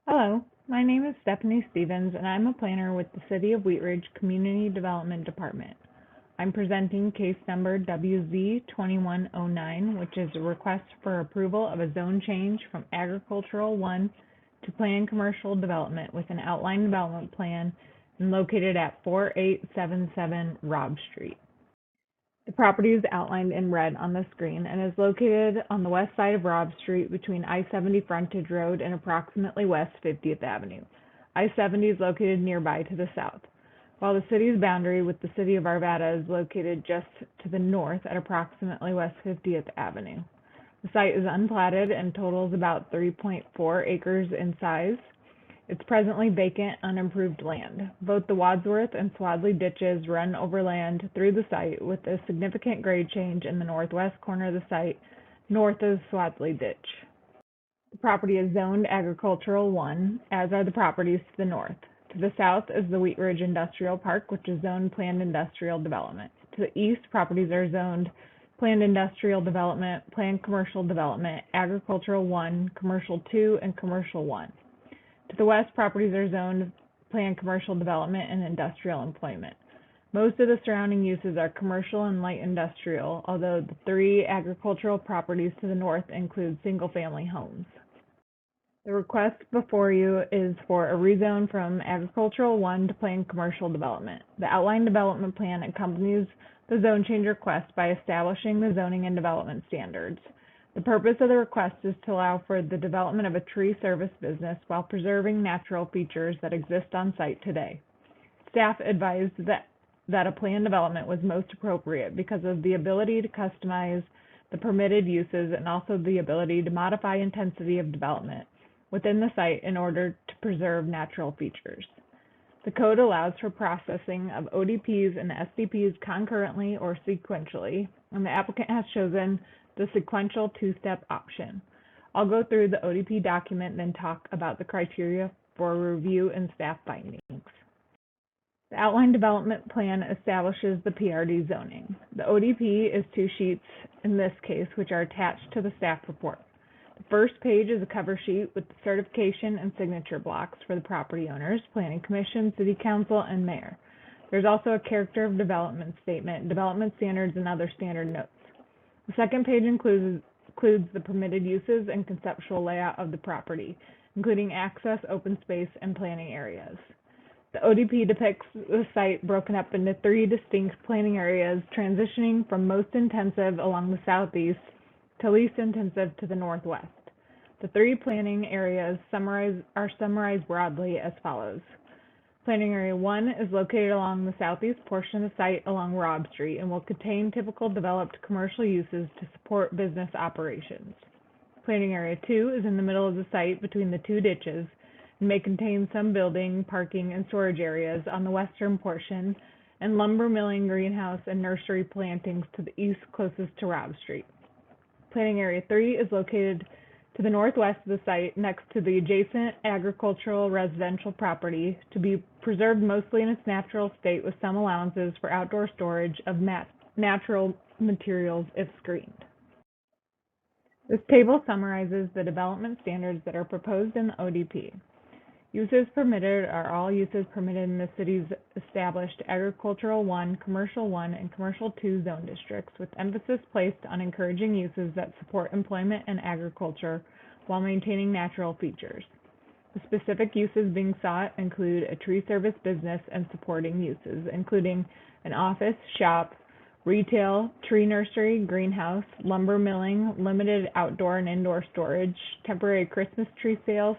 Hello, my name is Stephanie Stevens, and I'm a planner with the City of Wheat Ridge Community Development Department. I'm presenting case number WZ-21-09, which is a request for approval of a zone change from Agricultural 1 to Planned Commercial Development with an outline development plan and located at 4877 Robb Street. The property is outlined in red on the screen and is located on the west side of Robb Street between I-70 Frontage Road and approximately West 50th Avenue. I-70 is located nearby to the south, while the city's boundary with the city of Arvada is located just to the north at approximately West 50th Avenue. The site is unplatted and totals about 3.4 acres in size. It's presently vacant, unimproved land. Both the Wadsworth and Swadley ditches run overland through the site with a significant grade change in the northwest corner of the site, north of the Swadley ditch. The property is zoned Agricultural 1, as are the properties to the north. To the south is the Wheat Ridge Industrial Park, which is zoned Planned Industrial Development. To the east, properties are zoned Planned Industrial Development, Planned Commercial Development, Agricultural 1, Commercial 2, and Commercial 1. To the west, properties are zoned Planned Commercial Development and Industrial Employment. Most of the surrounding uses are commercial and light industrial, although the three agricultural properties to the north include single-family homes. The request before you is for a rezone from Agricultural 1 to Planned Commercial Development. The outline development plan accompanies the zone change request by establishing the zoning and development standards. The purpose of the request is to allow for the development of a tree service business while preserving natural features that exist on site today. Staff advised that a planned development was most appropriate because of the ability to customize the permitted uses and also the ability to modify intensity of development within the site in order to preserve natural features. The code allows for processing of ODPs and SDPs concurrently or sequentially, and the applicant has chosen the sequential two-step option. I'll go through the ODP document and then talk about the criteria for review and staff findings. The outline development plan establishes the PRD zoning. The ODP is 2 sheets in this case, which are attached to the staff report. The first page is a cover sheet with the certification and signature blocks for the property owners, Planning Commission, City Council, and Mayor. There's also a character of development statement, development standards, and other standard notes. The second page includes the permitted uses and conceptual layout of the property, including access, open space, and planning areas. The ODP depicts the site broken up into 3 distinct planning areas, transitioning from most intensive along the southeast to least intensive to the northwest. The 3 planning areas are summarized broadly as follows. Planning Area 1 is located along the southeast portion of the site along Robb Street and will contain typical developed commercial uses to support business operations. Planning Area 2 is in the middle of the site between the 2 ditches and may contain some building, parking, and storage areas on the western portion and lumber milling, greenhouse, and nursery plantings to the east closest to Robb Street. Planning Area 3 is located to the northwest of the site next to the adjacent agricultural residential property to be preserved mostly in its natural state with some allowances for outdoor storage of natural materials if screened. This table summarizes the development standards that are proposed in the ODP. Uses permitted are all uses permitted in the city's established Agricultural 1, Commercial 1, and Commercial 2 zone districts, with emphasis placed on encouraging uses that support employment and agriculture while maintaining natural features. The specific uses being sought include a tree service business and supporting uses, including an office, shop, retail, tree nursery, greenhouse, lumber milling, limited outdoor and indoor storage, temporary Christmas tree sales,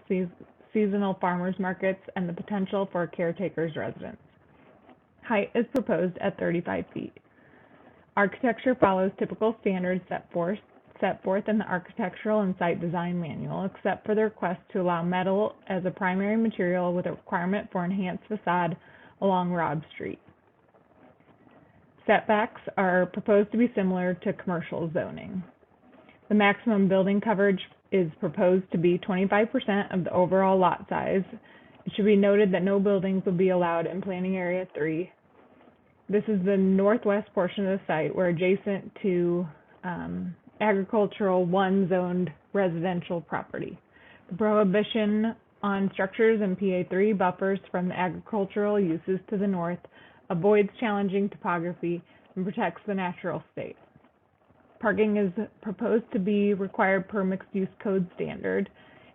seasonal farmers markets, and the potential for a caretaker's residence. Height is proposed at 35 feet. Architecture follows typical standards set forth in the Architectural and Site Design Manual, except for the request to allow metal as a primary material with a requirement for enhanced facade along Robb Street. Setbacks are proposed to be similar to commercial zoning. The maximum building coverage is proposed to be 25% of the overall lot size. It should be noted that no buildings will be allowed in Planning Area 3. This is the northwest portion of the site. We're adjacent to Agricultural 1 zoned residential property. The prohibition on structures and PA3 buffers from the agricultural uses to the north, avoids challenging topography, and protects the natural state. Parking is proposed to be required per mixed-use code standard,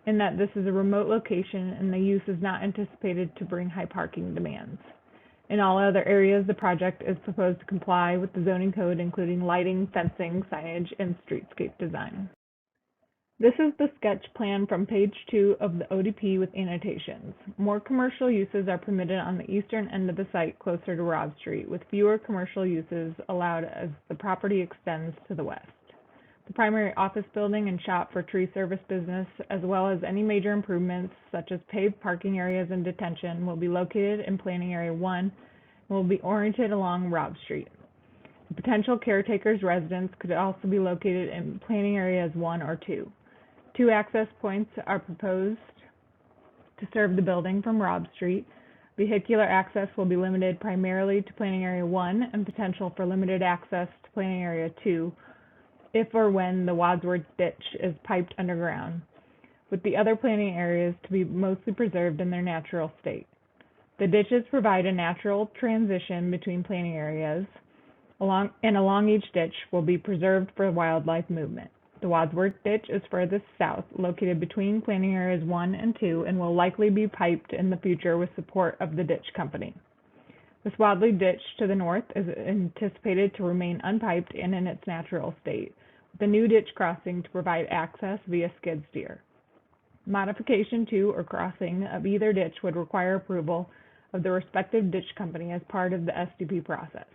in that this is a remote location and the use is not anticipated to bring high parking demands. In all other areas, the project is proposed to comply with the zoning code, including lighting, fencing, signage, and streetscape design. This is the sketch plan from page 2 of the ODP with annotations. More commercial uses are permitted on the eastern end of the site closer to Robb Street, with fewer commercial uses allowed as the property extends to the west. The primary office building and shop for tree service business, as well as any major improvements such as paved parking areas and detention, will be located in Planning Area 1 and will be oriented along Robb Street. The potential caretaker's residence could also be located in Planning Areas 1 or 2. 2 access points are proposed to serve the building from Robb Street. Vehicular access will be limited primarily to Planning Area 1 and potential for limited access to Planning Area 2 if or when the Wadsworth ditch is piped underground, with the other planning areas to be mostly preserved in their natural state. The ditches provide a natural transition between planning areas, along each ditch will be preserved for wildlife movement. The Wadsworth ditch is furthest south, located between planning areas 1 and 2, and will likely be piped in the future with support of the ditch company. The Swadley ditch to the north is anticipated to remain unpiped and in its natural state, with a new ditch crossing to provide access via skid steer. Modification to or crossing of either ditch would require approval of the respective ditch company as part of the SDP process.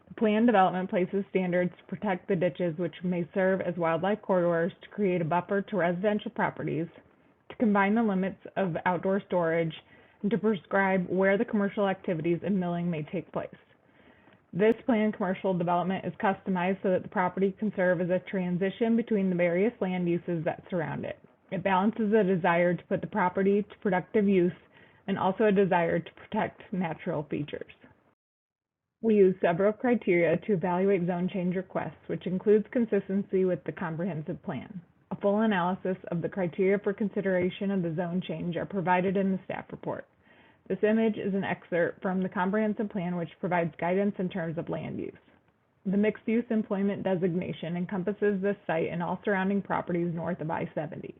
The planned development places standards to protect the ditches, which may serve as wildlife corridors, to create a buffer to residential properties, to combine the limits of outdoor storage, and to prescribe where the commercial activities and milling may take place. This planned commercial development is customized so that the property can serve as a transition between the various land uses that surround it. It balances a desire to put the property to productive use and also a desire to protect natural features. We use several criteria to evaluate zone change requests, which includes consistency with the comprehensive plan. A full analysis of the criteria for consideration of the zone change are provided in the staff report. This image is an excerpt from the comprehensive plan, which provides guidance in terms of land use. The mixed-use employment designation encompasses this site and all surrounding properties north of I-70.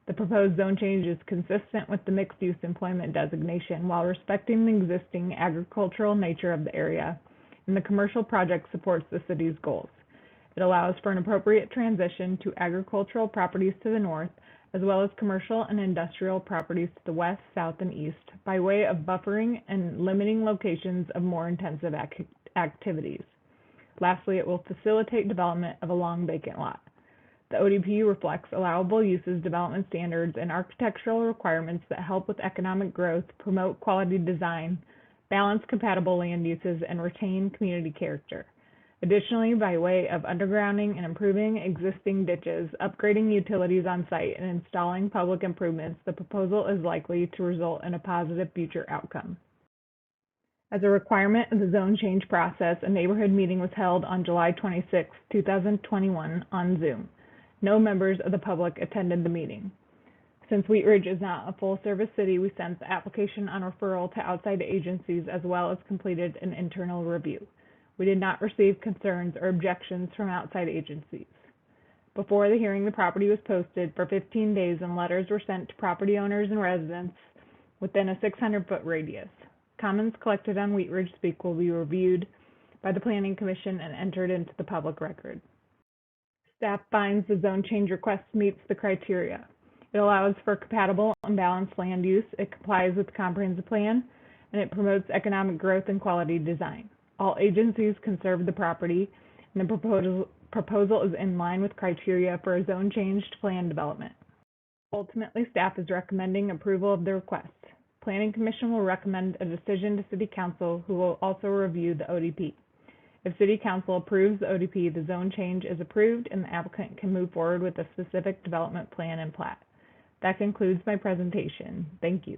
The proposed zone change is consistent with the mixed-use employment designation while respecting the existing agricultural nature of the area, and the commercial project supports the city's goals. It allows for an appropriate transition to agricultural properties to the north, as well as commercial and industrial properties to the west, south, and east, by way of buffering and limiting locations of more intensive activities. Lastly, it will facilitate development of a long vacant lot. The ODP reflects allowable uses, development standards, and architectural requirements that help with economic growth, promote quality design, balance compatible land uses, and retain community character. Additionally, by way of undergrounding and improving existing ditches, upgrading utilities on site, and installing public improvements, the proposal is likely to result in a positive future outcome. As a requirement of the zone change process, a neighborhood meeting was held on July 26, 2021 on Zoom. No members of the public attended the meeting. Since Wheat Ridge is not a full-service city, we sent the application on referral to outside agencies as well as completed an internal review. We did not receive concerns or objections from outside agencies. Before the hearing, the property was posted for 15 days and letters were sent to property owners and residents within a 600-foot radius. Comments collected on Wheat Ridge Speak will be reviewed by the Planning Commission and entered into the public record. Staff finds the zone change request meets the criteria. It allows for compatible and balanced land use, it complies with the comprehensive plan, and it promotes economic growth and quality design. All agencies conserve the property, and the proposal is in line with criteria for a zone change to plan development. Ultimately, staff is recommending approval of the request. Planning Commission will recommend a decision to City Council, who will also review the ODP. If City Council approves the ODP, the zone change is approved and the applicant can move forward with a specific development plan and plat. That concludes my presentation. Thank you.